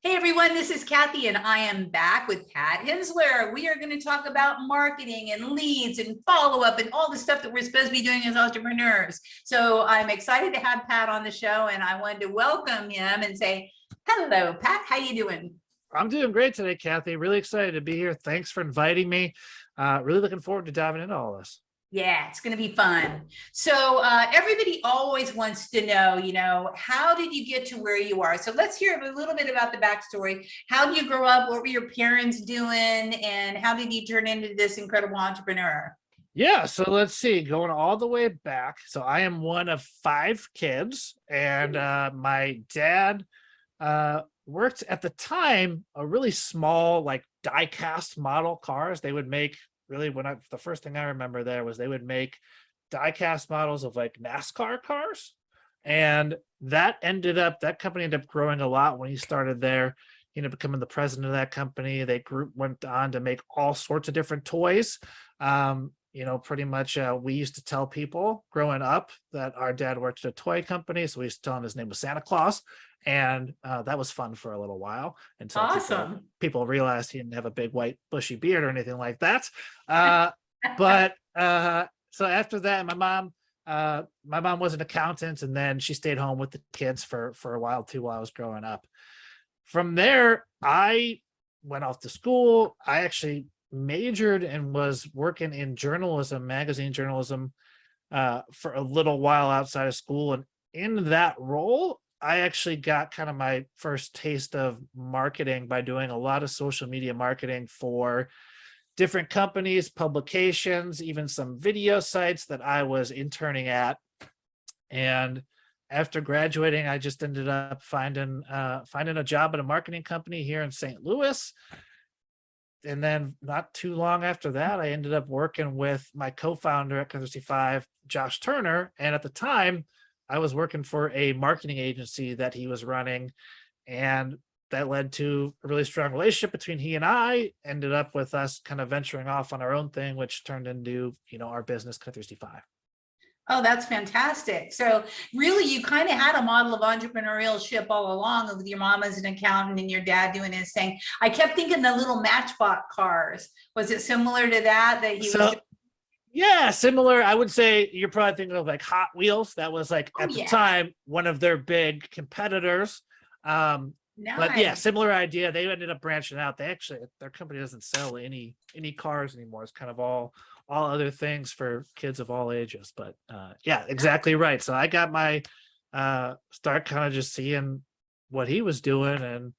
Hey everyone, this is Kathi, and I am back with Pat Henseler. We are going to talk about marketing and leads and follow up and all the stuff that we're supposed to be doing as entrepreneurs. So I'm excited to have Pat on the show, and I wanted to welcome him and say, hello, Pat. How you doing? I'm doing great today, Kathy. Really excited to be here. Thanks for inviting me. Really looking forward to diving into all this. Yeah, it's going to be fun. So everybody always wants to know, how did you get to where you are? So let's hear a little bit about the backstory. How did you grow up? What were your parents doing? And how did you turn into this incredible entrepreneur? Yeah, so let's see, going all the way back. So I am one of 5 kids, and my dad worked at the time a really small, like die cast model cars. They would make really the first thing I remember there was they would make die cast models of like NASCAR cars. And that company ended up growing a lot when he started there. He ended up becoming the president of that company. Went on to make all sorts of different toys. Pretty much we used to tell people growing up that our dad worked at a toy company. So we used to tell him his name was Santa Claus. And that was fun for a little while until Awesome. people realized he didn't have a big white bushy beard or anything like that. So after that, my mom was an accountant, and then she stayed home with the kids for a while too while I was growing up. From there, I went off to school. I actually majored and was working in journalism, magazine journalism, for a little while outside of school. And in that role, I actually got kind of my first taste of marketing by doing a lot of social media marketing for different companies, publications, even some video sites that I was interning at. And after graduating, I just ended up finding a job at a marketing company here in St. Louis. And then not too long after that, I ended up working with my co-founder at Kathi, Josh Turner. And at the time, I was working for a marketing agency that he was running, and that led to a really strong relationship between he and I. Ended up with us kind of venturing off on our own thing, which turned into, our business, Kathi. Oh, that's fantastic. So really, you kind of had a model of entrepreneurship all along with your mom as an accountant and your dad doing his thing. I kept thinking the little Matchbox cars. Was it similar to that he was doing? Yeah, similar. I would say you're probably thinking of like Hot Wheels. That was like at the Yeah. time one of their big competitors. But yeah, Nice. similar idea. They ended up branching out. Their company doesn't sell any cars anymore. It's kind of all other things for kids of all ages. But yeah, exactly right. So I got my start kind of just seeing what he was doing, and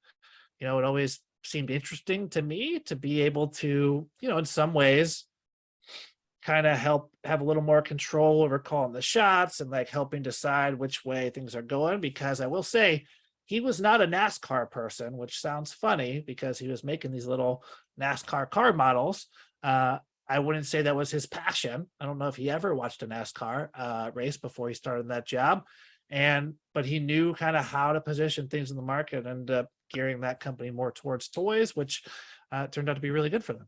it always seemed interesting to me to be able to, in some ways, kind of help have a little more control over calling the shots and like helping decide which way things are going. Because I will say, he was not a NASCAR person, which sounds funny because he was making these little NASCAR car models. I wouldn't say that was his passion. I don't know if he ever watched a NASCAR race before he started that job. But he knew kind of how to position things in the market and ended up gearing that company more towards toys, which turned out to be really good for them.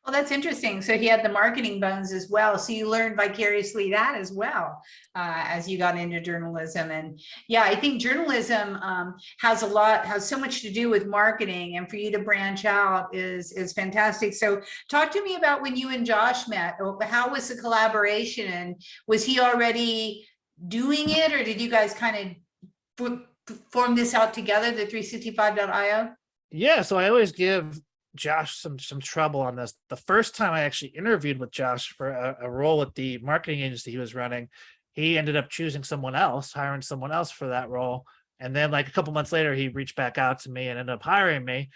Well, that's interesting. So he had the marketing bones as well. So you learned vicariously that as well as you got into journalism. And yeah, I think journalism has so much to do with marketing, and for you to branch out is fantastic. So talk to me about when you and Josh met. How was the collaboration, and was he already doing it, or did you guys kind of form this out together, the 365.io? Yeah, so I always give Josh some trouble on this. The first time I actually interviewed with Josh for a role at the marketing agency he was running, he ended up choosing hiring someone else for that role. And then like a couple months later, he reached back out to me and ended up hiring me.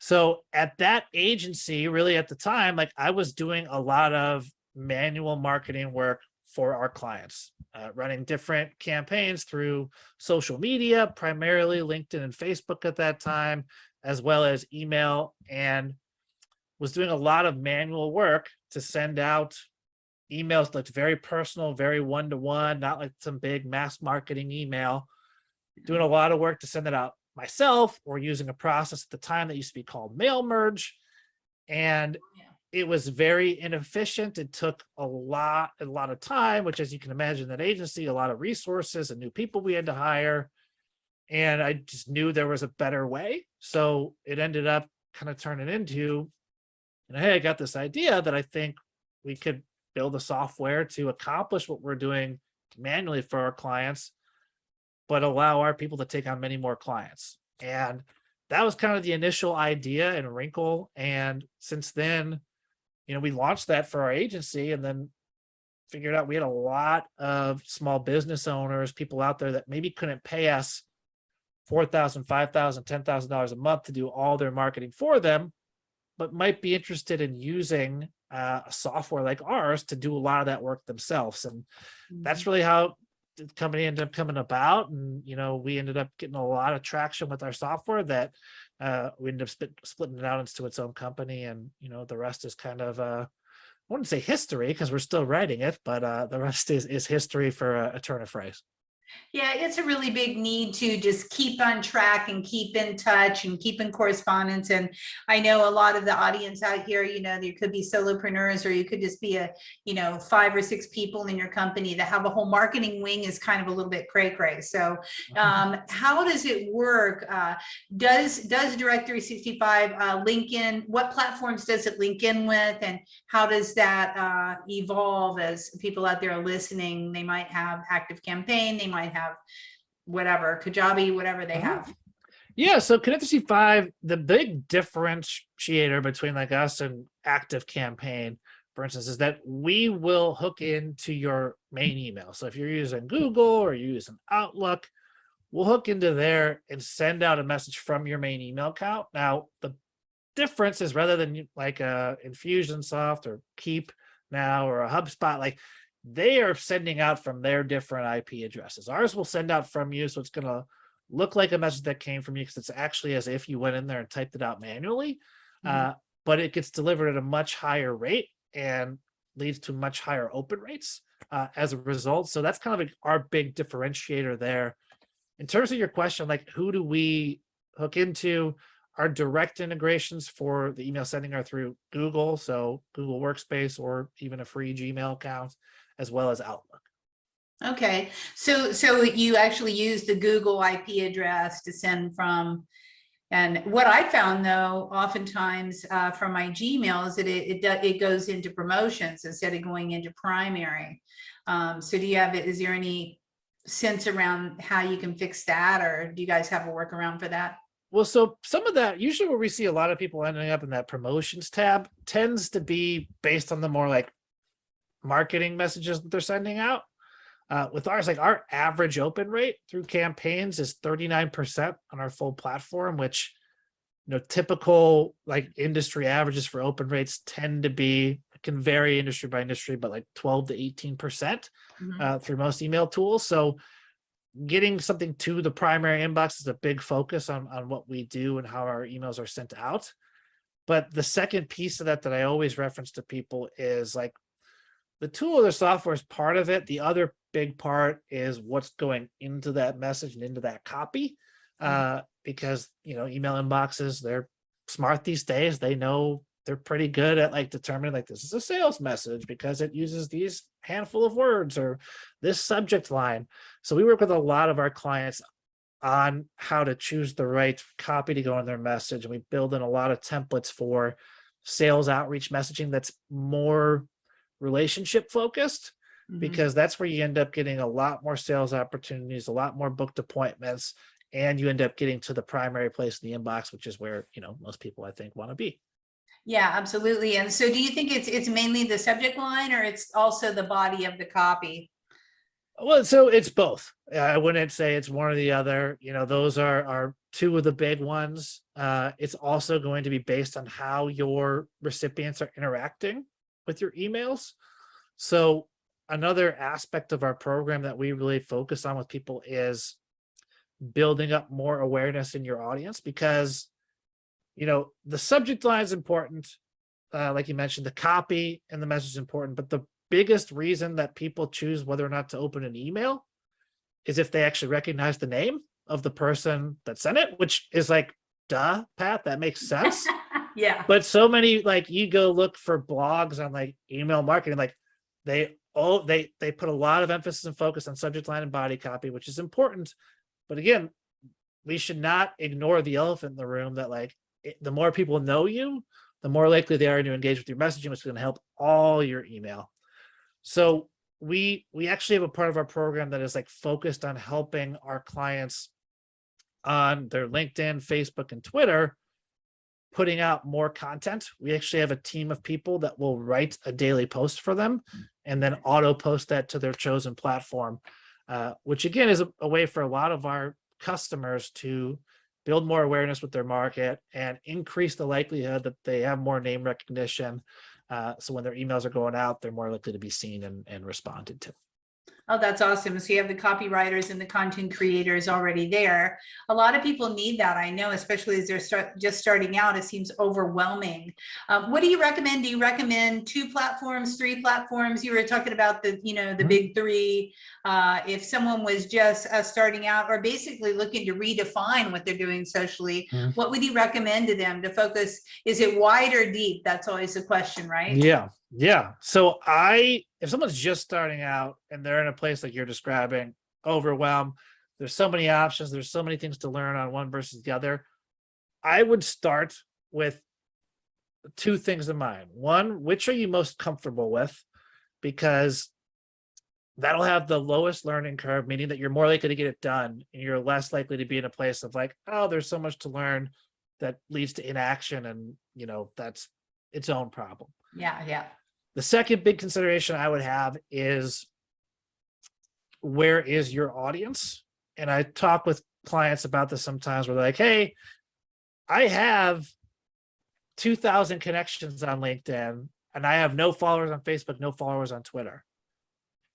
So at that agency, really at the time, like I was doing a lot of manual marketing work for our clients, running different campaigns through social media, primarily LinkedIn and Facebook at that time, as well as email, and was doing a lot of manual work to send out emails that's very personal, very one-to-one, not like some big mass marketing email. Doing a lot of work to send it out myself, or using a process at the time that used to be called mail merge. And it was very inefficient. It took a lot of time, which, as you can imagine, that agency, a lot of resources and new people we had to hire. And I just knew there was a better way. So it ended up kind of turning into, hey, I got this idea that I think we could build a software to accomplish what we're doing manually for our clients, but allow our people to take on many more clients. And that was kind of the initial idea and wrinkle. And since then, we launched that for our agency, and then figured out we had a lot of small business owners, people out there that maybe couldn't pay us $4,000, $5,000, $10,000 a month to do all their marketing for them, but might be interested in using a software like ours to do a lot of that work themselves. And that's really how the company ended up coming about. And, we ended up getting a lot of traction with our software that we ended up splitting it out into its own company. And, the rest is kind of, I wouldn't say history because we're still writing it, but the rest is history, for a turn of phrase. Yeah, it's a really big need to just keep on track and keep in touch and keep in correspondence. And I know a lot of the audience out here, there could be solopreneurs, or you could just be 5 or 6 people in your company that have a whole marketing wing is kind of a little bit cray-cray. So how does it work? Does Direct 365 link in? What platforms does it link in with? And how does that evolve as people out there are listening? They might have ActiveCampaign, they might have whatever, Kajabi, whatever they have. Yeah, so Connect365, the big differentiator between like us and ActiveCampaign, for instance, is that we will hook into your main email. So if you're using Google or you're using Outlook, we'll hook into there and send out a message from your main email account. Now, the difference is, rather than like a Infusionsoft or Keep Now or a HubSpot, like they are sending out from their different IP addresses. Ours will send out from you, so it's going to look like a message that came from you because it's actually as if you went in there and typed it out manually, but it gets delivered at a much higher rate and leads to much higher open rates as a result. So that's kind of our big differentiator there. In terms of your question, like who do we hook into? Our direct integrations for the email sending are through Google, so Google Workspace or even a free Gmail account, as well as Outlook. Okay, so you actually use the Google IP address to send from. And what I found, though, oftentimes from my Gmail is that it goes into promotions instead of going into primary. So is there any sense around how you can fix that, or do you guys have a workaround for that? Well, so some of that, usually where we see a lot of people ending up in that promotions tab, tends to be based on the more like marketing messages that they're sending out. With ours, like our average open rate through campaigns is 39% on our full platform, which, typical like industry averages for open rates tend to be, can vary industry by industry, but like 12 to 18% through most email tools. So getting something to the primary inbox is a big focus on what we do and how our emails are sent out. But the second piece of that I always reference to people is like the tool or the software is part of it. The other big part is what's going into that message and into that copy. Because, email inboxes, they're smart these days. They know, they're pretty good at like determining like this is a sales message because it uses these handful of words or this subject line. So we work with a lot of our clients on how to choose the right copy to go in their message. And we build in a lot of templates for sales outreach messaging that's more relationship focused, because that's where you end up getting a lot more sales opportunities, a lot more booked appointments, and you end up getting to the primary place in the inbox, which is where, most people I think want to be. Yeah, absolutely. And so do you think it's mainly the subject line, or it's also the body of the copy? Well, so it's both. I wouldn't say it's one or the other. Those are two of the big ones. It's also going to be based on how your recipients are interacting with your emails. So another aspect of our program that we really focus on with people is building up more awareness in your audience, because the subject line is important. Like you mentioned, the copy and the message is important, but the biggest reason that people choose whether or not to open an email is if they actually recognize the name of the person that sent it, which is like, duh, Pat, that makes sense. Yeah. But so many, like, you go look for blogs on like email marketing, like they put a lot of emphasis and focus on subject line and body copy, which is important. But again, we should not ignore the elephant in the room that like the more people know you, the more likely they are to engage with your messaging, which is going to help all your email. So we actually have a part of our program that is like focused on helping our clients on their LinkedIn, Facebook, and Twitter, putting out more content. We actually have a team of people that will write a daily post for them and then auto post that to their chosen platform, which again is a way for a lot of our customers to build more awareness with their market and increase the likelihood that they have more name recognition. So when their emails are going out, they're more likely to be seen and responded to. Oh, that's awesome. So you have the copywriters and the content creators already there. A lot of people need that. I know, especially as they're just starting out, it seems overwhelming. What do you recommend? Do you recommend 2 platforms, 3 platforms? You were talking about the, the big 3. If someone was just starting out or basically looking to redefine what they're doing socially, what would you recommend to them to focus? Is it wide or deep? That's always the question, right? Yeah. So if someone's just starting out and they're in a place like you're describing, overwhelmed, there's so many options, there's so many things to learn on one versus the other, I would start with 2 things in mind. One, which are you most comfortable with? Because that'll have the lowest learning curve, meaning that you're more likely to get it done and you're less likely to be in a place of like, oh, there's so much to learn that leads to inaction, and that's its own problem. Yeah. The second big consideration I would have is, where is your audience? And I talk with clients about this sometimes where they're like, hey, I have 2,000 connections on LinkedIn and I have no followers on Facebook, no followers on Twitter.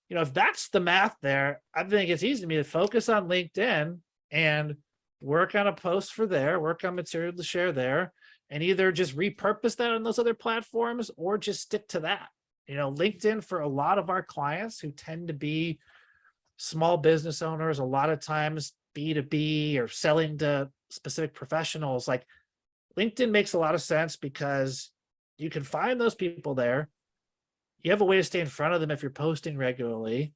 If that's the math there, I think it's easy to me to focus on LinkedIn and work on a post for there, work on material to share there, and either just repurpose that on those other platforms or just stick to that. LinkedIn, for a lot of our clients who tend to be small business owners, a lot of times B2B or selling to specific professionals, like LinkedIn makes a lot of sense because you can find those people there. You have a way to stay in front of them if you're posting regularly.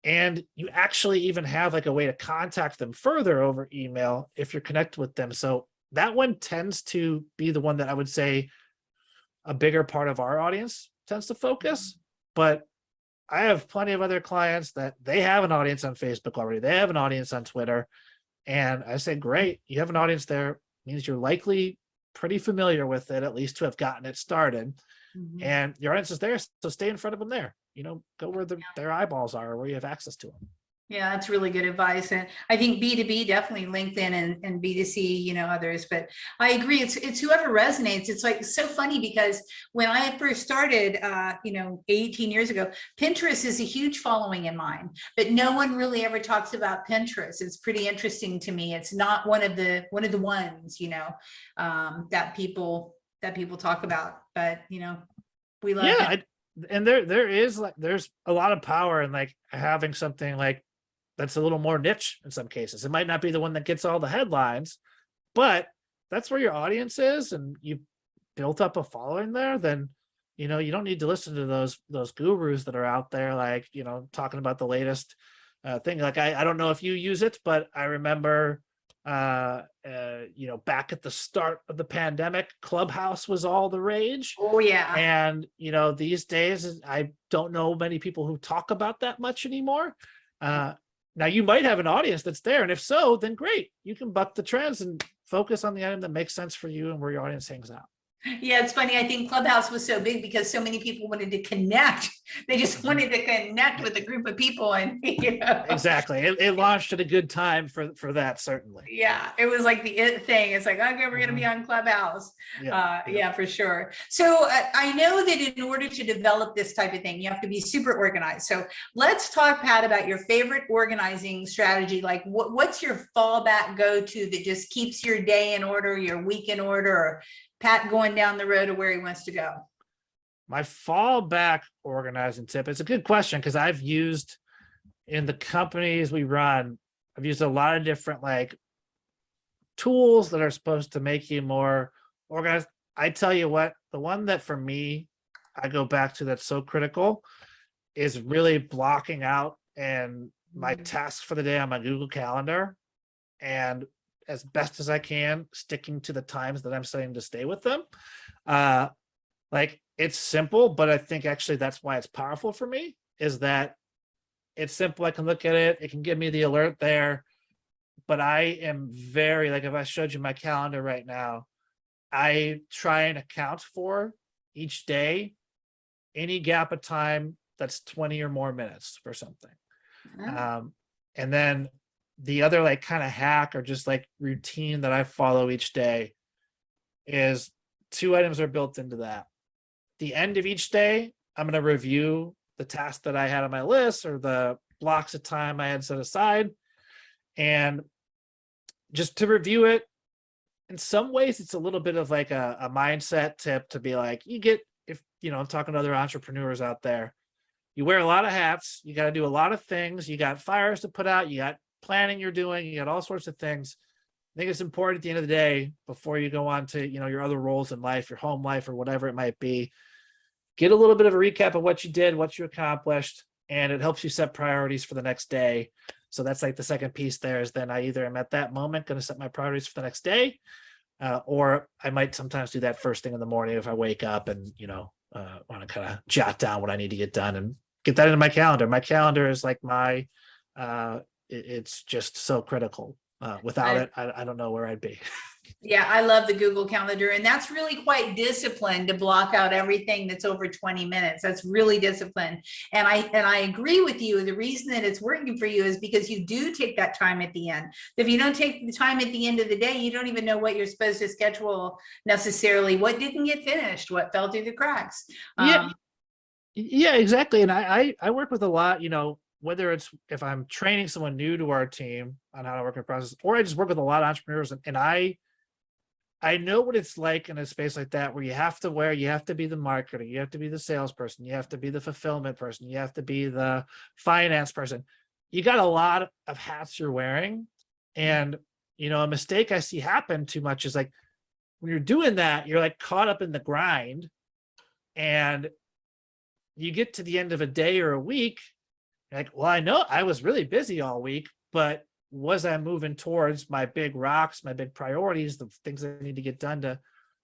And you actually even have like a way to contact them further over email if you're connected with them. So that one tends to be the one that I would say a bigger part of our audience tends to focus. But I have plenty of other clients that they have an audience on Facebook already. They have an audience on Twitter. And I say, great, you have an audience there. Means you're likely pretty familiar with it, at least to have gotten it started. And your audience is there. So stay in front of them there. Go where their eyeballs are, or where you have access to them. Yeah, that's really good advice. And I think B2B, definitely LinkedIn, and B2C, others, but I agree. It's whoever resonates. It's like so funny because when I first started, 18 years ago, Pinterest is a huge following in mine, but no one really ever talks about Pinterest. It's pretty interesting to me. It's not one of the ones, that people talk about, but we love it. And there's a lot of power in like having something like that's a little more niche in some cases. It might not be the one that gets all the headlines, but that's where your audience is, and you built up a following there. Then you don't need to listen to those gurus that are out there, like talking about the latest thing. Like I don't know if you use it, but I remember back at the start of the pandemic, Clubhouse was all the rage. Oh yeah. And these days I don't know many people who talk about that much anymore. Now you might have an audience that's there, and if so, then great, you can buck the trends and focus on the item that makes sense for you and where your audience hangs out. Yeah, it's funny. I think Clubhouse was so big because so many people wanted to connect. They just wanted to connect with a group of people, and Exactly. It launched at a good time for that, certainly. Yeah, it was like the it thing. It's like, okay, we're gonna be on Clubhouse. Yeah, for sure. So I know that in order to develop this type of thing, you have to be super organized. So let's talk, Pat, about your favorite organizing strategy. Like what's your fallback go-to that just keeps your day in order, your week in order, or Pat going down the road to where he wants to go? My fallback organizing tip, it's a good question, because I've used in the companies we run, I've used a lot of different like tools that are supposed to make you more organized. I tell you what, the one that for me, I go back to that's so critical is really blocking out and my tasks for the day on my Google Calendar and as best as I can, sticking to the times that I'm setting to stay with them. Like it's simple, but I think actually that's why it's powerful for me, is that it's simple. I can look at it. It can give me the alert there, but I am very, like, if I showed you my calendar right now, I try and account for each day any gap of time that's 20 or more minutes for something. And then the other like kind of hack or just like routine that I follow each day is 2 items are built into that. The end of each day, I'm going to review the task that I had on my list or the blocks of time I had set aside. And just to review it, in some ways, it's a little bit of like a mindset tip to be like, you get, if, you know, I'm talking to other entrepreneurs out there, you wear a lot of hats, you got to do a lot of things, you got fires to put out, you got planning you're doing, you got all sorts of things. I think it's important at the end of the day, before you go on to, you know, your other roles in life, your home life or whatever it might be, get a little bit of a recap of what you did, what you accomplished, and it helps you set priorities for the next day. So that's like the second piece there, is then I either am at that moment going to set my priorities for the next day, or I might sometimes do that first thing in the morning if I wake up and, you know, want to kind of jot down what I need to get done and get that into my calendar. My calendar is like my, it's just so critical. Without it, I don't know where I'd be. Yeah, I love the Google Calendar, and that's really quite disciplined to block out everything that's over 20 minutes. That's really disciplined. And I agree with you. The reason that it's working for you is because you do take that time at the end. If you don't take the time at the end of the day, you don't even know what you're supposed to schedule necessarily, what didn't get finished, what fell through the cracks. Yeah, exactly. And I work with a lot, you know, whether it's if I'm training someone new to our team on how to work in a process, or I just work with a lot of entrepreneurs, and I know what it's like in a space like that, where you have to be the marketer, you have to be the salesperson, you have to be the fulfillment person, you have to be the finance person. You got a lot of hats you're wearing. And, you know, a mistake I see happen too much is like, when you're doing that, you're like caught up in the grind, and you get to the end of a day or a week, you're like, well, I know I was really busy all week, but was I moving towards my big rocks, my big priorities, the things that I need to get done to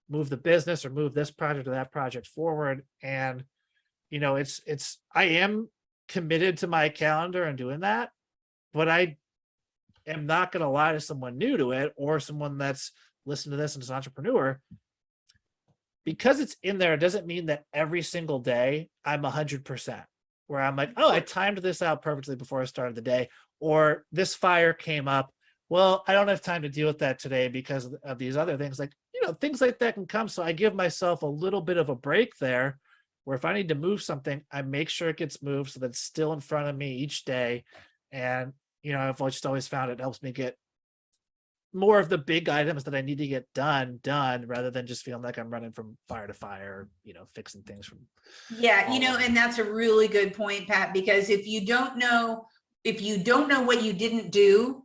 move the business or move this project or that project forward? And, you know, I am committed to my calendar and doing that, but I am not going to lie to someone new to it or someone that's listened to this and is an entrepreneur. Because it's in there, it doesn't mean that every single day I'm 100%, where I'm like, oh, I timed this out perfectly before I started the day, or this fire came up. Well, I don't have time to deal with that today because of these other things. Like, you know, things like that can come. So I give myself a little bit of a break there, where if I need to move something, I make sure it gets moved so that it's still in front of me each day. And, you know, I've just always found it helps me get more of the big items that I need to get done, rather than just feeling like I'm running from fire to fire, you know, fixing things from. Yeah, you know, and that's a really good point, Pat, because if you don't know what you didn't do,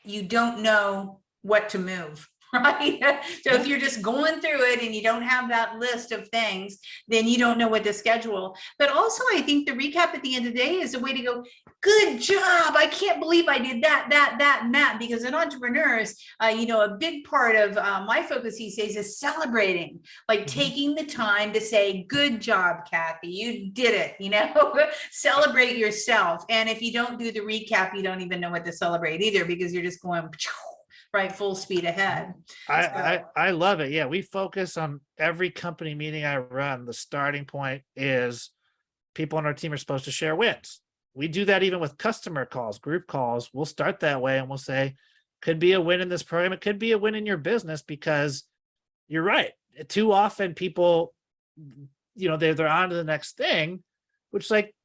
you don't know what to move. Right. So if you're just going through it and you don't have that list of things, then you don't know what to schedule. But also, I think the recap at the end of the day is a way to go, good job. I can't believe I did that, and that. Because in entrepreneurs, you know, a big part of my focus these days is celebrating, like taking the time to say, good job, Kathi, you did it, you know, celebrate yourself. And if you don't do the recap, you don't even know what to celebrate either, because you're just going, right, full speed ahead. I love it. Yeah, we focus on every company meeting I run. The starting point is people on our team are supposed to share wins. We do that even with customer calls, group calls. We'll start that way and we'll say, could be a win in this program. It could be a win in your business, because you're right. Too often people, you know, they're on to the next thing, which, like,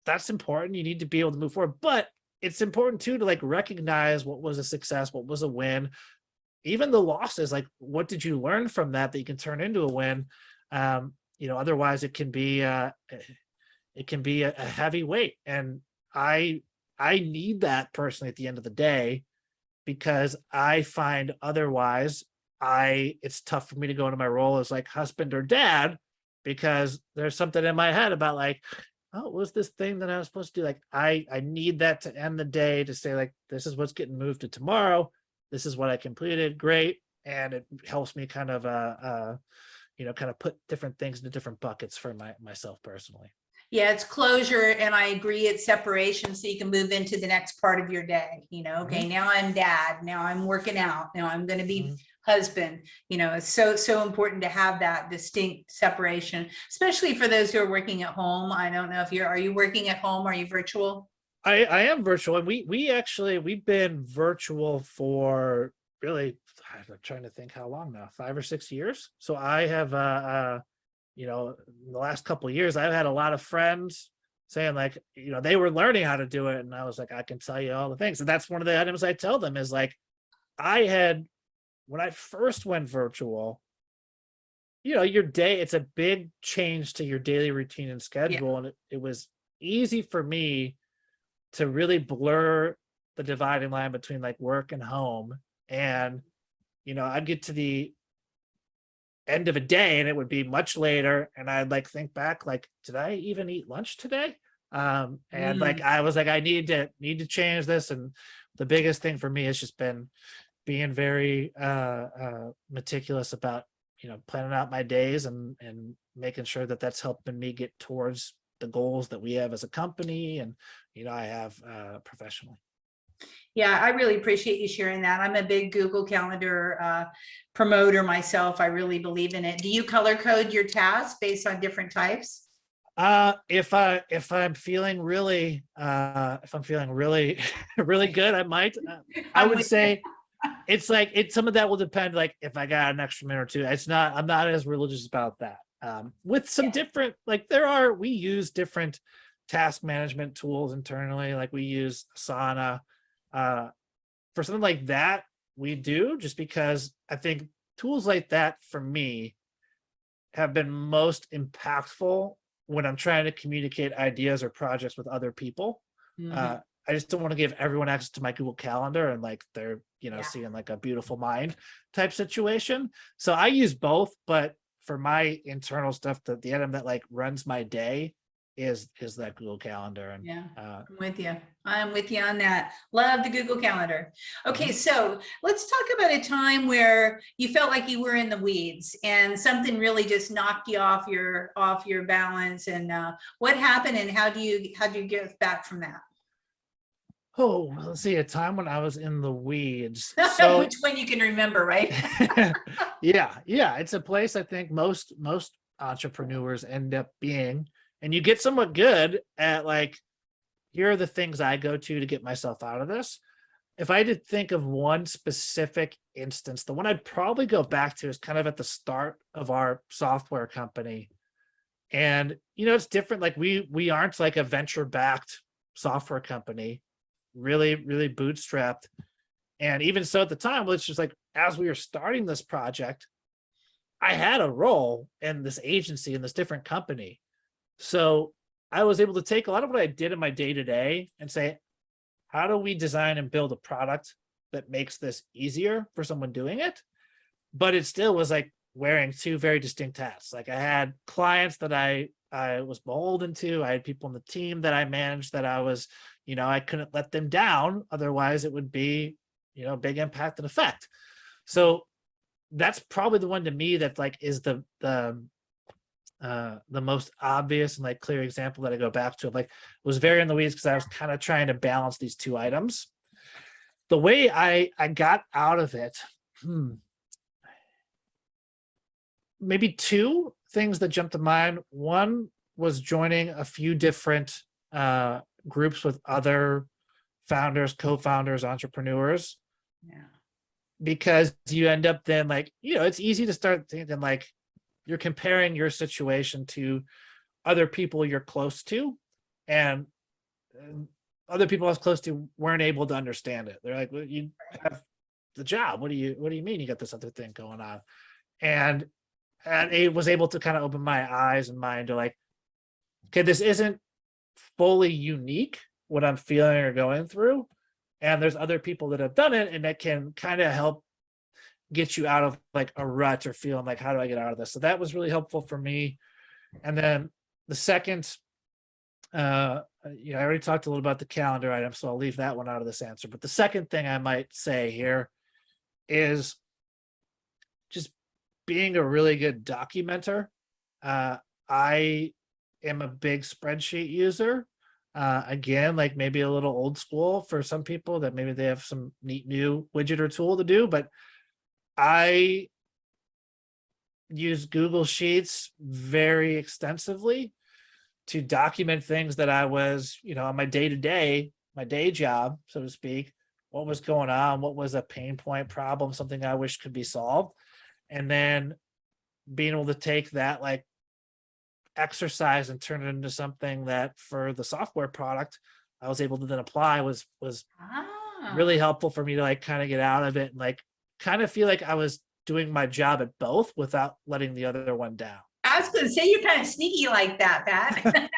that's important. You need to be able to move forward, but it's important too to like recognize what was a success, what was a win, even the losses. Like, what did you learn from that you can turn into a win? You know, otherwise it can be a heavy weight. And I need that personally at the end of the day, because I find otherwise it's tough for me to go into my role as like husband or dad, because there's something in my head about like, oh, what was this thing that I was supposed to do? Like, I need that to end the day, to say like, this is what's getting moved to tomorrow. this is what I completed, great. And it helps me kind of kind of put different things into different buckets for myself personally. Yeah, it's closure, and I agree, it's separation, so you can move into the next part of your day. Okay, now I'm dad, now I'm working out, now I'm going to be husband. It's so important to have that distinct separation, especially for those who are working at home. I don't know if are you working at home? Are you virtual? I am virtual, and we've been virtual for really, I'm trying to think how long now, 5 or 6 years. So I have in the last couple of years, I've had a lot of friends saying like, they were learning how to do it. And I was like, I can tell you all the things. And that's one of the items I tell them is like, when I first went virtual, your day, it's a big change to your daily routine and schedule. Yeah. And it was easy for me to really blur the dividing line between like work and home. And, I'd get to the end of a day and it would be much later, and I'd like think back like, did I even eat lunch today? And like I was like, I need to change this. And the biggest thing for me has just been being very meticulous about planning out my days and making sure that that's helping me get towards the goals that we have as a company and I have professionally. Yeah, I really appreciate you sharing that. I'm a big Google Calendar promoter myself. I really believe in it. Do you color code your tasks based on different types? If I'm feeling really really good, I might. I would say it's like some of that will depend. Like if I got an extra minute or two, I'm not as religious about that. With some different, like we use different task management tools internally. Like we use Asana. For something like that, we do, just because I think tools like that for me have been most impactful when I'm trying to communicate ideas or projects with other people. I just don't want to give everyone access to my Google Calendar and like they're seeing like a beautiful mind type situation. So I use both, but for my internal stuff, the item that like runs my day is that Google Calendar. And I'm with you on that. Love the Google Calendar. Okay, so let's talk about a time where you felt like you were in the weeds and something really just knocked you off your balance. And what happened, and how do you get back from that? Oh, let's see, a time when I was in the weeds. So which one you can remember, right? yeah, it's a place I think most entrepreneurs end up being. And you get somewhat good at like, here are the things I go to get myself out of this. If I did think of one specific instance, the one I'd probably go back to is kind of at the start of our software company. And, it's different. Like we aren't like a venture-backed software company, really, really bootstrapped. And even so at the time, it's just like, as we were starting this project, I had a role in this agency, in this different company. So I was able to take a lot of what I did in my day-to-day and say, how do we design and build a product that makes this easier for someone doing it? But it still was like wearing two very distinct hats. Like I had clients that I was beholden to. I had people on the team that I managed that I was, I couldn't let them down. Otherwise it would be, big impact and effect. So that's probably the one to me that like is the most obvious and like clear example that I go back to. Like was very in the weeds because I was kind of trying to balance these two items. The way I got out of it, maybe two things that jumped to mind. One was joining a few different groups with other founders, co-founders, entrepreneurs. Yeah. Because you end up then like, it's easy to start thinking like you're comparing your situation to other people you're close to, and other people I was close to weren't able to understand it. They're like, well, you have the job. What do you mean you got this other thing going on? And it was able to kind of open my eyes and mind to like, okay, this isn't fully unique, what I'm feeling or going through. And there's other people that have done it, and that can kind of help get you out of like a rut or feeling like, how do I get out of this? So that was really helpful for me. And then the second, I already talked a little about the calendar item, so I'll leave that one out of this answer. But the second thing I might say here is just being a really good documenter. I am a big spreadsheet user. Again, like maybe a little old school for some people that maybe they have some neat new widget or tool to do, but I use Google Sheets very extensively to document things that I was, on my day-to-day, my day job, so to speak, what was going on, what was a pain point problem, something I wish could be solved. And then being able to take that like exercise and turn it into something that for the software product I was able to then apply was really helpful for me to like kind of get out of it and like kind of feel like I was doing my job at both without letting the other one down. I was going to say you're kind of sneaky like that, Pat.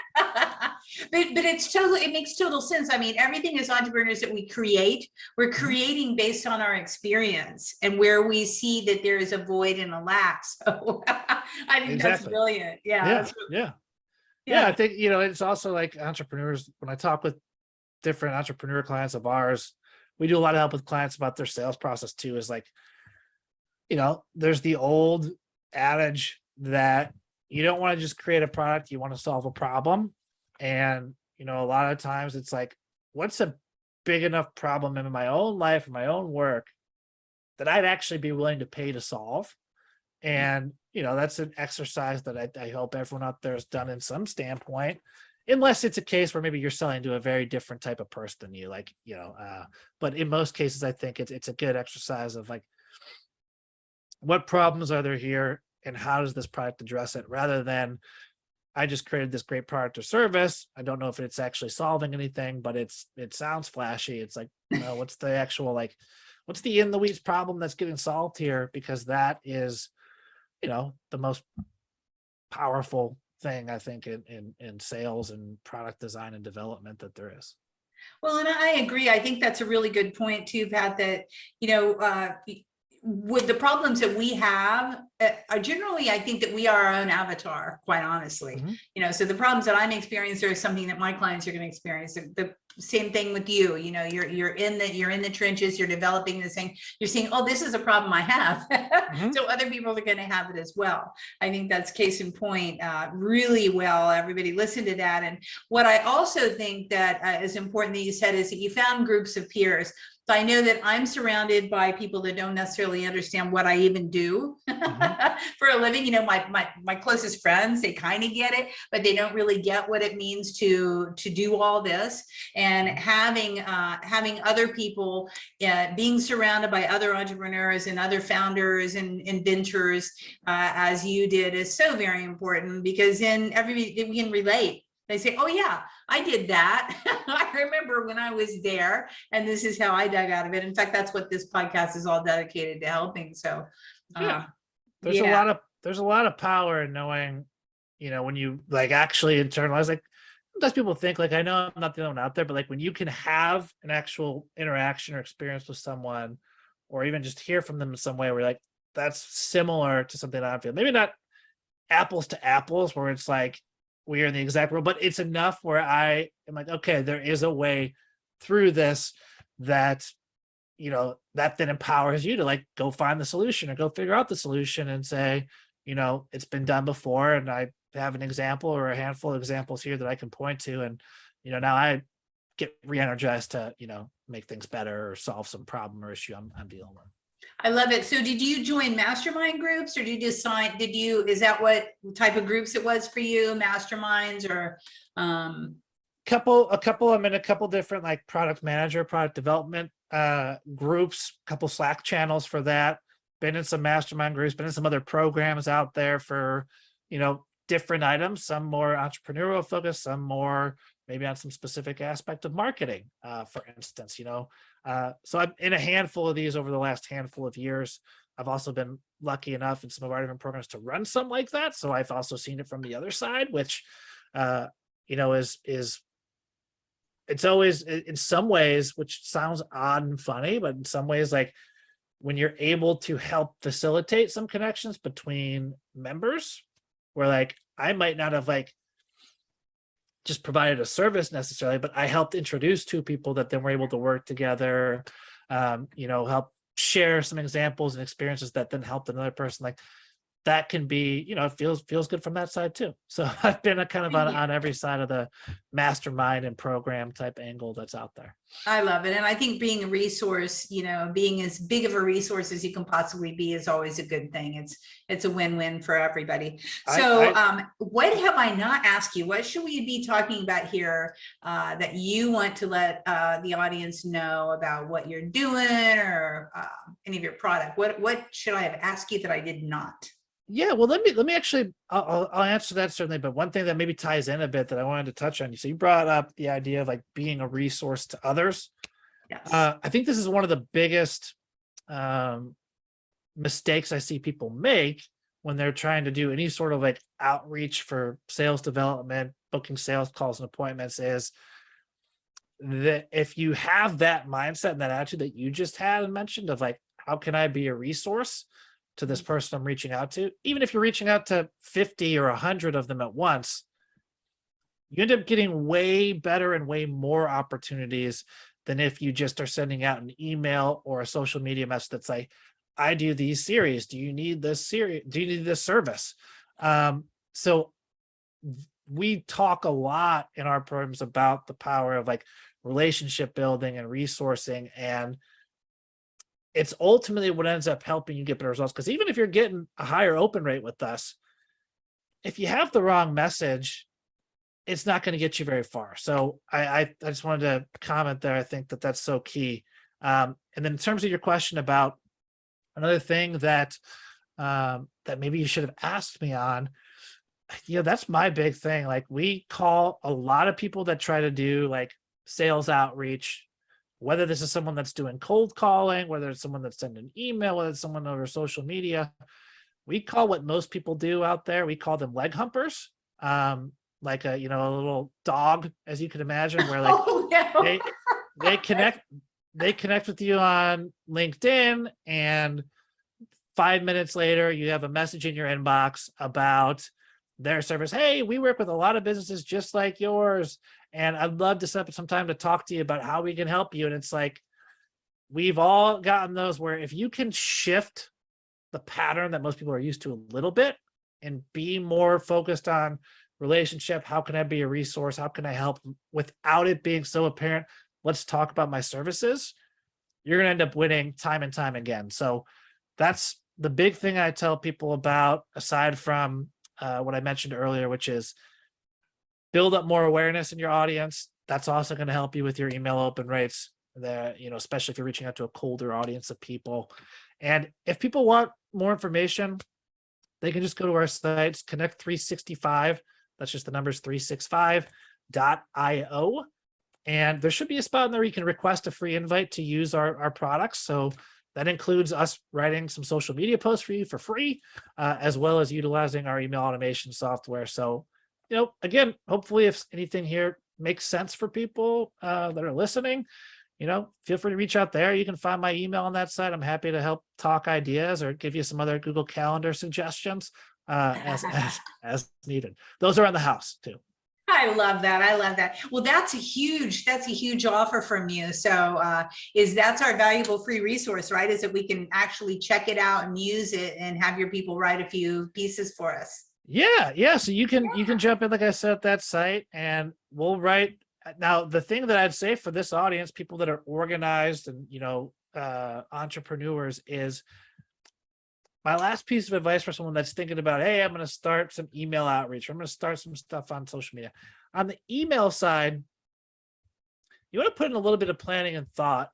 but it makes total sense. I mean, everything as entrepreneurs that we create, we're creating based on our experience and where we see that there is a void and a lack. So I think that's brilliant. Yeah. Yeah. I think, it's also like entrepreneurs, when I talk with different entrepreneur clients of ours, we do a lot of help with clients about their sales process too, is like, there's the old adage that you don't want to just create a product, you want to solve a problem. And, a lot of times it's like, what's a big enough problem in my own life, in my own work that I'd actually be willing to pay to solve? And, that's an exercise that I hope everyone out there has done in some standpoint, unless it's a case where maybe you're selling to a very different type of person than you, like, but in most cases, I think it's a good exercise of like, what problems are there here and how does this product address it, rather than I just created this great product or service. I don't know if it's actually solving anything, but it sounds flashy. It's like, what's the actual, like, what's the in the weeds problem that's getting solved here? Because that is, the most powerful thing I think in sales and product design and development that there is. Well, and I agree. I think that's a really good point too, Pat, that, with the problems that we have, generally, I think that we are our own avatar, quite honestly. So the problems that I'm experiencing are something that my clients are going to experience. The same thing with you. You're in the trenches. You're developing this thing. You're seeing, oh, this is a problem I have. So other people are going to have it as well. I think that's case in point. Really well. Everybody listen to that. And what I also think that is important that you said is that you found groups of peers. So I know that I'm surrounded by people that don't necessarily understand what I even do for a living. My closest friends, they kind of get it, but they don't really get what it means to do all this. And having other people, being surrounded by other entrepreneurs and other founders and inventors, as you did, is so very important, because then everybody, we can relate. They say, oh yeah, I did that. I remember when I was there, and this is how I dug out of it. In fact, that's what this podcast is all dedicated to helping. So there's a lot of power in knowing, when you like actually internalize, like sometimes people think like, I know I'm not the only one out there, but like when you can have an actual interaction or experience with someone, or even just hear from them in some way where like, that's similar to something I feel, maybe not apples to apples, where it's like, we are in the exact world, but it's enough where I am like, okay, there is a way through this that, that then empowers you to like go find the solution or go figure out the solution and say, it's been done before. And I have an example or a handful of examples here that I can point to. And, now I get re-energized to, make things better or solve some problem or issue I'm dealing with. I love it. So did you join mastermind groups, or did you is that what type of groups it was for you? Masterminds or a couple, I'm in a couple different like product manager, product development groups, couple Slack channels for that. Been in some mastermind groups, been in some other programs out there for, different items, some more entrepreneurial focused, some more maybe on some specific aspect of marketing, for instance, so I'm in a handful of these over the last handful of years. I've also been lucky enough in some of our different programs to run some like that. So I've also seen it from the other side, which, is it's always in some ways, which sounds odd and funny, but in some ways, like when you're able to help facilitate some connections between members, where like I might not have like just provided a service necessarily, but I helped introduce two people that then were able to work together, help share some examples and experiences that then helped another person, like that can be, it feels good from that side too. So I've been a kind of on every side of the mastermind and program type angle that's out there. I love it. And I think being a resource, being as big of a resource as you can possibly be is always a good thing. It's a win-win for everybody. So what have I not asked you? What should we be talking about here that you want to let the audience know about what you're doing or any of your product? What should I have asked you that I did not? Yeah, well, let me actually, I'll answer that certainly. But one thing that maybe ties in a bit that I wanted to touch on. So you brought up the idea of like being a resource to others. Yes. I think this is one of the biggest mistakes I see people make when they're trying to do any sort of like outreach for sales development, booking sales calls and appointments, is that if you have that mindset and that attitude that you just had and mentioned of like, how can I be a resource to this person I'm reaching out to, even if you're reaching out to 50 or 100 of them at once, you end up getting way better and way more opportunities than if you just are sending out an email or a social media message that's like, I do these series. Do you need this series? Do you need this service? So we talk a lot in our programs about the power of like relationship building and resourcing, and it's ultimately what ends up helping you get better results. Because even if you're getting a higher open rate with us, if you have the wrong message, it's not going to get you very far. So I just wanted to comment there. I think that that's so key. And then in terms of your question about another thing that that maybe you should have asked me on, that's my big thing. Like we call a lot of people that try to do like sales outreach, whether this is someone that's doing cold calling, whether it's someone that's sending an email, whether it's someone over social media, we call what most people do out there, we call them leg humpers. Like a little dog, as you can imagine, where like they connect with you on LinkedIn, and 5 minutes later you have a message in your inbox about their service. Hey, we work with a lot of businesses just like yours, and I'd love to set up some time to talk to you about how we can help you. And it's like, we've all gotten those where if you can shift the pattern that most people are used to a little bit and be more focused on relationship, how can I be a resource? How can I help without it being so apparent? Let's talk about my services. You're going to end up winning time and time again. So that's the big thing I tell people about, aside from what I mentioned earlier, which is build up more awareness in your audience. That's also going to help you with your email open rates, especially if you're reaching out to a colder audience of people. And if people want more information, they can just go to our sites, Connect 365. That's just the numbers 365.io. And there should be a spot in there where you can request a free invite to use our products. So that includes us writing some social media posts for you for free, as well as utilizing our email automation software. So, again, hopefully if anything here makes sense for people that are listening, feel free to reach out there. You can find my email on that site. I'm happy to help talk ideas or give you some other Google Calendar suggestions as needed. Those are on the house too. I love that. I love that. Well, that's a huge offer from you. So that's our valuable free resource, right? Is that we can actually check it out and use it and have your people write a few pieces for us. Yeah. So you can jump in, like I said, at that site, and we'll write. Now, the thing that I'd say for this audience, people that are organized and entrepreneurs, is my last piece of advice for someone that's thinking about, hey, I'm going to start some email outreach, or I'm going to start some stuff on social media. On the email side, you want to put in a little bit of planning and thought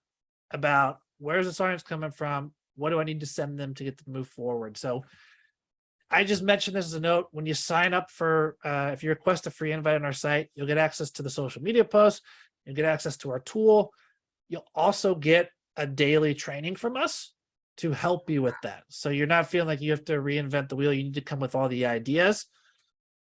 about where's this audience coming from? What do I need to send them to get them to move forward? So I just mentioned this as a note. When you sign up for, if you request a free invite on our site, you'll get access to the social media posts. You'll get access to our tool. You'll also get a daily training from us to help you with that. So you're not feeling like you have to reinvent the wheel. You need to come with all the ideas.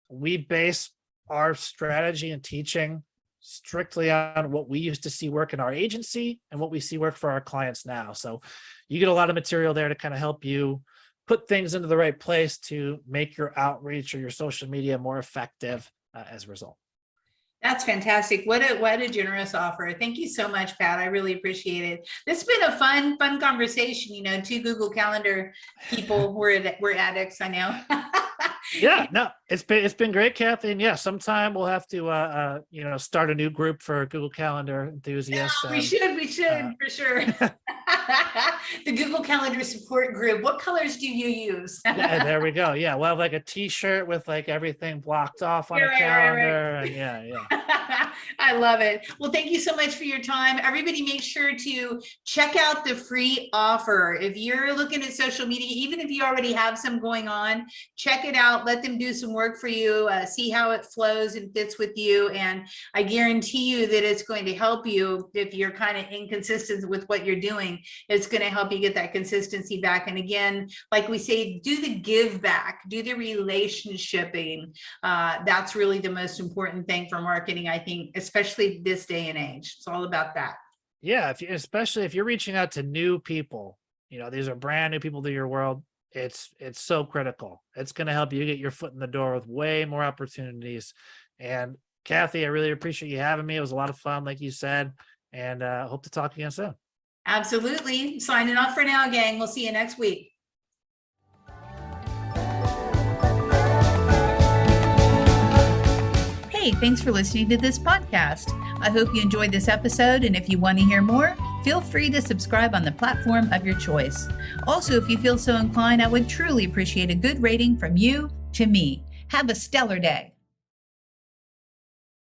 We base our strategy and teaching strictly on what we used to see work in our agency and what we see work for our clients now. So you get a lot of material there to kind of help you put things into the right place to make your outreach or your social media more effective as a result. That's fantastic. What a generous offer. Thank you so much, Pat. I really appreciate it. This has been a fun conversation. You know, two Google Calendar people. We're addicts, I know. Yeah, no, it's been great, Kathy. And yeah, sometime we'll have to start a new group for Google Calendar enthusiasts. We should for sure. The Google Calendar support group. What colors do you use? Yeah, there we go. Yeah, we'll have like a t-shirt with like everything blocked off on a calendar. And yeah. I love it. Well, thank you so much for your time. Everybody make sure to check out the free offer. If you're looking at social media, even if you already have some going on, check it out. Let them do some work for you, see how it flows and fits with you. And I guarantee you that it's going to help you if you're kind of inconsistent with what you're doing. It's going to help you get that consistency back. And again, like we say, do the give back, do the relationshiping. That's really the most important thing for marketing, I think, especially this day and age. It's all about that. Yeah, especially if you're reaching out to new people, these are brand new people to your world. It's so critical. It's going to help you get your foot in the door with way more opportunities. And Kathy, I really appreciate you having me. It was a lot of fun, like you said, and hope to talk again soon. Absolutely. Signing off for now, gang. We'll see you next week. Hey, thanks for listening to this podcast. I hope you enjoyed this episode, and if you want to hear more, feel free to subscribe on the platform of your choice. Also, if you feel so inclined, I would truly appreciate a good rating from you to me. Have a stellar day.